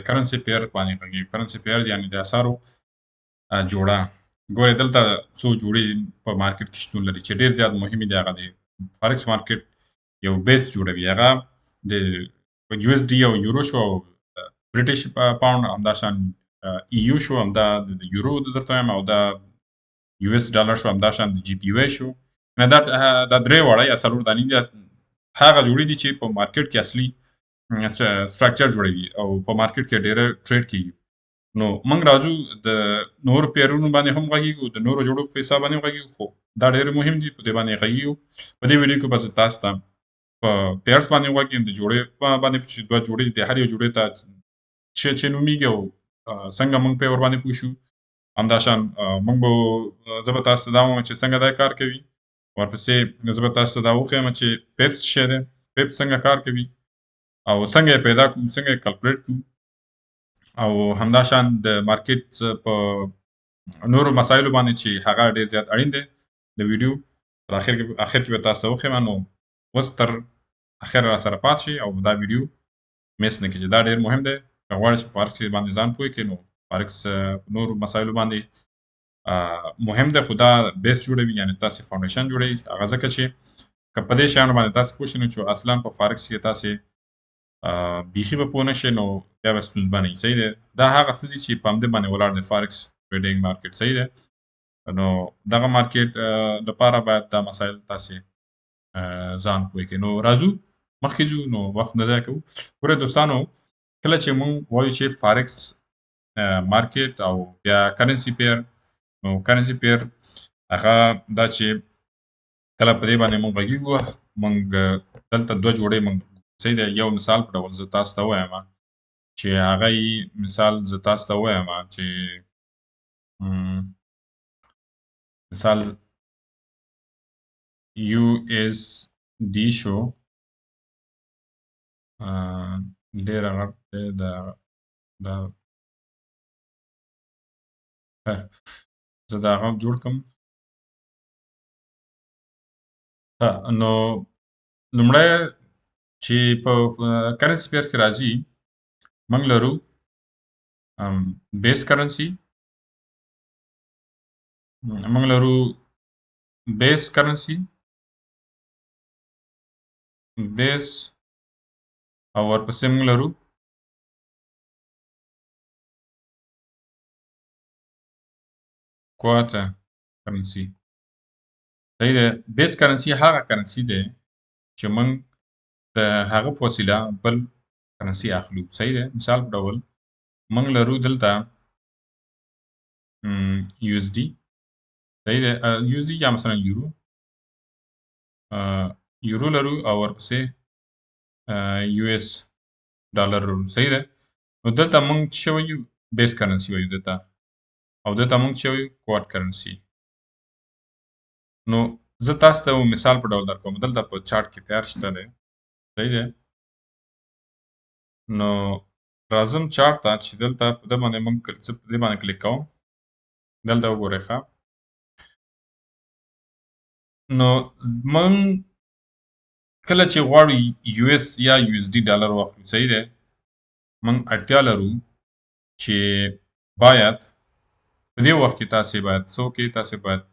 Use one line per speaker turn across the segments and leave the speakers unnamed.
کرنسي پیر باندې غږیږي. کرنسي پیر یعنې د اسعارو جوړه. ګورئ دلته څو جوړې په مارکیټ کې شتون لري چې ډېر زیات مهمې دي. هغه د فارکس مارکیټ یو بیس جوړوي. هغه د یو اس ډي او یورو شو او برټش پاوند، همداشان EU شو، همدا د یورو درته وایم، او دا یو اس ډالر شو، همداشان د جي پی وای شو. نه دا درې واړه یا څلور دانې دي هغه جوړې دي چې په مارکیټ کې اصلي سټرکچر جوړوي او په مارکیټ کې ډېره ټریډ کیږي. نو موږ راځو د نورو پیرونو باندې هم غږیږو، د نورو جوړو په حساب باندې هم غږیږو، خو دا ډېر مهم دي، په دې باندې غږیږو. په دې ویډیو کې به زه تاسو ته په پیرس باندې وغږیم، د جوړې باندې چې دوه جوړې دي، هر یو جوړې ته چې نومېږي او څنګه موږ پې ورباندې پوه شو. همداشان موږ به زه به تاسو ته دا ووایم چې څنګه دا کار کوي. ورپسې زه به تاسو ته دا وښیم چې پیپس څه شی دی، پیپس څنګه کار کوي او څنګه یې پیدا کړو، څنګه یې کلکولیټ کړو، او همداشان د مارکیټ په نورو مسایلو باندې چې هغه ډېر زیات اړین دی. د ویډیو تر اخر کې به تاسو ته وښیم. نو اوس تر اخره راسره پاتې شئ او دا ویډیو میس نه کړئ. دا ډېر مهم دی. که غواړئ چې په فارکس باندې ځان پوه کړئ، نو فارکس نورو مسایلو باندې مهم دی، خو دا بیس جوړوي، یعنې تاسې فاونډیشن جوړوي. هغه ځکه چې که په دې شیانو باندې تاسې پوه شئ، نو چې اصلا په فارکس کې تاسې بیخي به پوه نه شئ، نو بیا به ستونزمن وي. صحیح دی. دا هغه څه دي چې په همدې باندې ولاړ دی فارکس ټریډینګ مارکیټ. صحیح دی. نو دغه مارکیټ لپاره باید دا مسایل تاسې ځان پوه کړئ. نو راځو مخکې ځو، نو وخت نه ضایع کوو. ګورئ دوستانو، کله چې موږ وایو چې فارکس مارکیټ او بیا کرنسي پیر، نو کرنسي پیر هغه دا چې کله په دې باندې موږ غږیږو، موږ دلته دوه جوړې موږ صحیح دی. یو مثال په ډول زه تاسو ته ووایم چې هغه یې مثال زه تاسو ته ووایم چې مثال یو اس ډي شو، ډېر غټ دی دا زه دا هغه جوړ کړم. نو لومړی چې په کرنسي پیر کې راځي، موږ لرو بیس کرنسي، موږ لرو بیس کرنسي، بیس، او ورپسې موږ لرو کوارټر کرنسي. صحیح دی. بیس کرنسي هغه کرنسي دی چې موږ د هغه په وسیله بل کرنسي اخلو. صحیح دی. مثال په ډول موږ لرو دلته یو اس ډي. صحیح دی. یو اس ډي یا مثلا یورو لرو او ورپسې یو اس ډالر لرو. صحیح دی. نو دلته موږ څه وایو؟ بیس کرنسي وایو دلته، او دلته موږ څه وایو؟ کوارټ کرنسي. نو زه تاسو ته مثال په ډول درکوم. دلته په چارټ کې تیار شته دی. صحیح دی. نو راځم چارټ ته چې دلته په دې باندې موږ زه په دې باندې کلیک کوم. دلته وګورئ ښه. نو موږ کله چې غواړو یو اس یا یو اس ډي ډالر واخلو، صحیح دی، موږ اړتیا لرو چې باید په دې وخت کې تاسې باید څه وکړئ؟ تاسې باید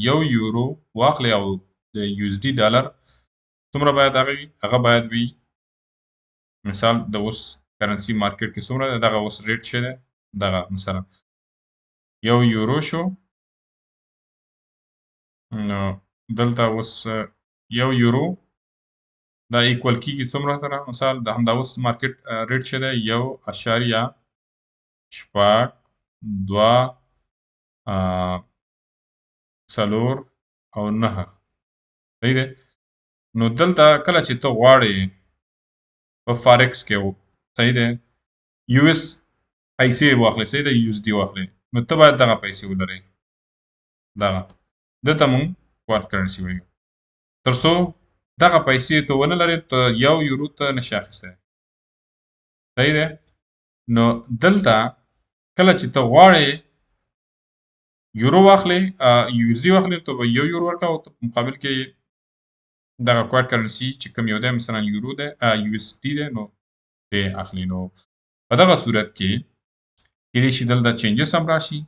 یو یورو واخلئ او د یو اس ډي ډالر څومره باید هغه وي؟ هغه باید وي مثال د اوس کرنسي مارکیټ کې څومره دی، دغه اوس ریټ څه دی، دغه مثلا یو یورو شو. نو دلته اوس یو یورو دا ایکول کېږي څومره سره؟ مثال د همدا اوس مارکیټ ریټ څه دی؟ 1.429. صحیح دی. نو دلته کله چې ته غواړې په فارکس کې صحیح دی یو اس پیسې واخلې، صحیح دی، یو اس ډي واخلې، نو ته باید دغه پیسې ولرې. دغه دلته موږ کوارټ کرنسي وایو. تر څو دغه پیسې ته ونه لرې، ته یو یورو ته نشې اخیستی. صحیح دی. نو دلته کله چې ته غواړې یورو واخلې، یو اس ډي واخلې، ته به یو یورو ورکوه او په مقابل کې دغه کوارټ کرنسي چې کوم یو دی، مثلا یورو دی، یو اس ډي دی، نو دې اخلي. نو په دغه صورت کې کېدای شي دلته چینجز هم راشي،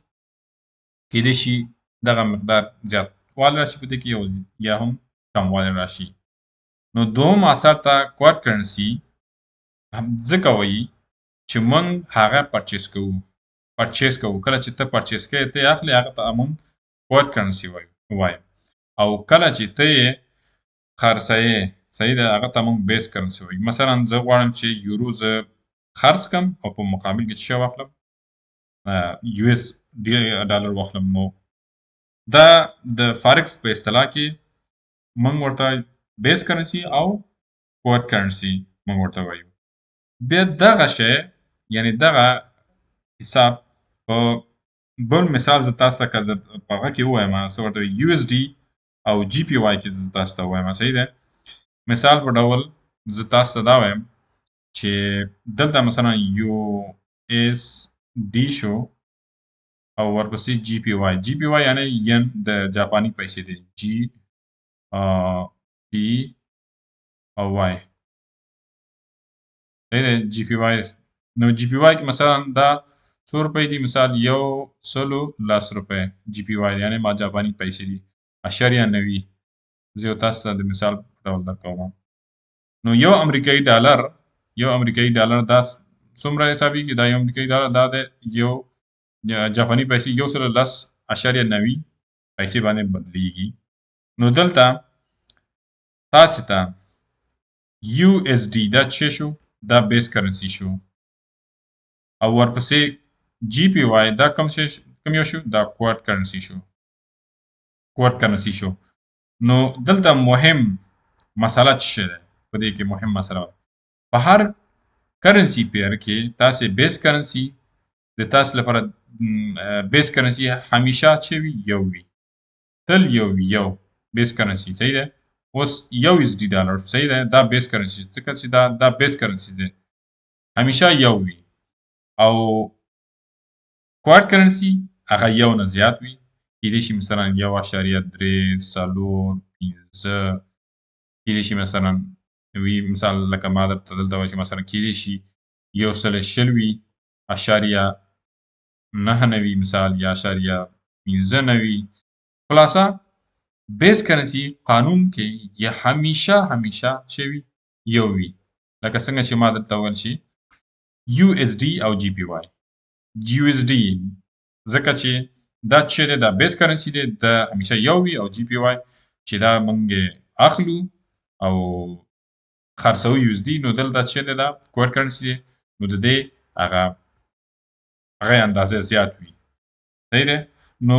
کېدای شي دغه مقدار زیاتوالی راشي په دې کې یا هم کموالی راشي. نو دوهم اثر ته کوارټ کرنسي ځکه وایي چې موږ هغه پرچیز کوو. کله چې ته پرچیز کوې، ته یې اخلې، هغه ته موږ کوارټ کرنسي وایو. او کله چې ته یې خرڅوې، صحیح ده، هغه ته موږ بیس کرنسي وایو. مثلا زه غواړم چې یورو زه خرڅ کړم او په مقابل کې څه واخلم، یو اس ډالر واخلم. نو دا د فارکس په اصطلاح کې موږ ورته بیس کرنسي او کوارټ کرنسي موږ ورته وایو. بیا دغه شی، یعنی دغه حساب په بل مثال زه تاسو ته په هغه کې ووایم، څه ورته یو اس ډي او جي پی واي کې زه تاسو ته ووایم، صحیح ده. مثال په ډول زه تاسو ته دا وایم چې دلته مثلا یو اس ډي شو او ورپسې جي پی واي یعنی ین د جاپاني پیسې دي، جي پی او واي، صحیح ده. جي پی واي، نو جي پی واي کې مثلا دا 100 روپۍ دي، مثال 100 روپۍ جي پی واي یعنی ما جاپاني پیسې دي .90. زه یو تاسو ته د مثال په ډول درکوم. نو یو امریکایي ډالر دا څومره حسابېږي؟ دا یو امریکایي ډالر دا د یو جاپاني پیسې 110.90 پیسې باندې بدلیږي. نو دلته تاسو ته یو اس ډي دا څه شو؟ دا بیس کرنسي شو. او ورپسې جي پی واي دا کوم یو شو؟ دا کوارټ کرنسي شو. نو دلته مهم مسله څه ده؟ په دې کې مهم مسله، په هر کرنسي پیر کې تاسو بیس کرنسي د تاسو لپاره بیس کرنسي همیشه څه وي؟ یو وي، تل یو بیس کرنسي، صحیح ده. اوس یو اس ډي ډالر، صحیح ده، دا بیس کرنسي، ځکه چې دا بیس کرنسي ده، همیشه یو وي. او کوارټ کرنسي هغه یو نه زیات وي، کېدای شي مثلا 1.3 4 5 کېدای شي مثلا وي، مثال لکه ما درته دلته وایي چې مثلا کېدای شي 120.99 مثال یا 0.59. خلاصه بیس کرنسي قانون کې یا همیشه څه وي؟ یو وي. لکه څنګه چې ما درته وویل چې یو اس ډي او جي پی واي. یو اس ډي ځکه چې دا څه دی؟ دا بیس کرنسي دی، دا همیشه یو وي. او جي پی واي چې دا موږ اخلو او خرڅوو یو اس ډي، نو دلته څه دی؟ دا کوارټ کرنسي دی، نو د دې هغه اندازه زیات وي، صحیح دی. نو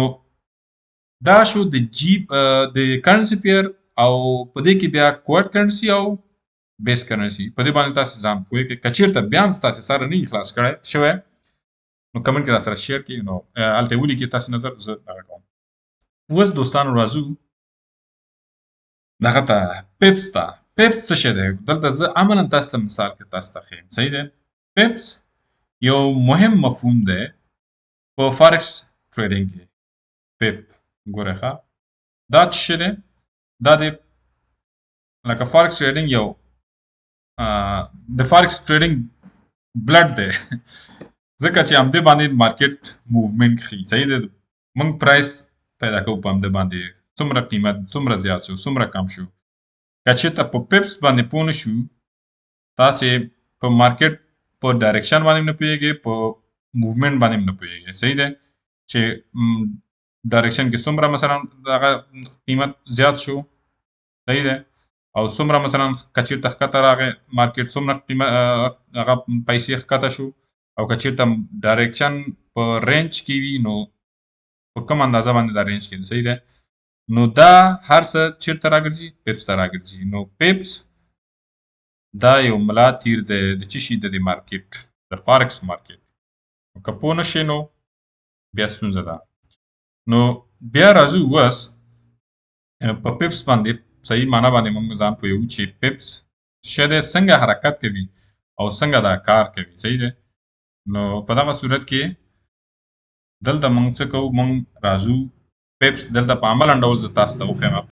دا شو د کرنسي پیر، او په دې کې بیا کوارټ کرنسي او بیس کرنسي. په دې باندې تاسو ځان پوه کړئ. که چېرته بیا هم تاسو سره نه خلاص شوی، نو کمنټ کې راسره شیر کړئ، نو هلته ولیکئ تاسو نظر، زه دغه کوم. اوس دوستانو راځو دغه ته، پیپس ته. پیپس څه شی دی؟ دلته زه عملاً تاسو ته مثال کې تاسو ته ښیم، صحیح دی. پیپس یو مهم مفهوم دی په فارکس ټریډینګ کې. پیپ ګورئ ښه، دا څه شی دی؟ دا دی لکه فارکس ټریډینګ یو د فارکس ټریډینګ بلډ دی ځکه چې همدې باندې مارکیټ موومنټ ښیي، صحیح دی. موږ پرایس پیدا کوو په همدې باندې، څومره قیمت څومره زیات شو، څومره کم شو. که چېرته په پیپس باندې پوه نه شو، تاسې په مارکیټ په ډایرکشن باندې نه پوهېږئ، په موومنټ باندې هم نه پوهېږئ، صحیح دی. چې ډایرکشن کې څومره مثلا هغه قیمت زیات شو، صحیح دی، او څومره مثلا که چېرته ښکته راغی مارکیټ، څومره قیمت هغه پیسې ښکته شو. او که چېرته ډایرکشن په رینج کې وي، نو په کوم اندازه باندې دا رینج کې دی، صحیح دی. نو دا هر څه چېرته راګرځي؟ پیپس ته راګرځي. نو پیپس دا یو ملا تیر دی د څه شي؟ د دې مارکیټ، د فارکس مارکیټ. که پوه نه شئ، نو بیا ستونزه ده. نو بیا راځو اوس په پیپس باندې صحیح معنا باندې موږ ځان پوهوو چې پیپس شی دی، څنګه حرکت کوي او څنګه دا کار کوي، صحیح دی. نو په دغه صورت کې دلته موږ څه کوو؟ موږ راځو پیپس دلته په عملاً ډول زه تاسو ته وښیم.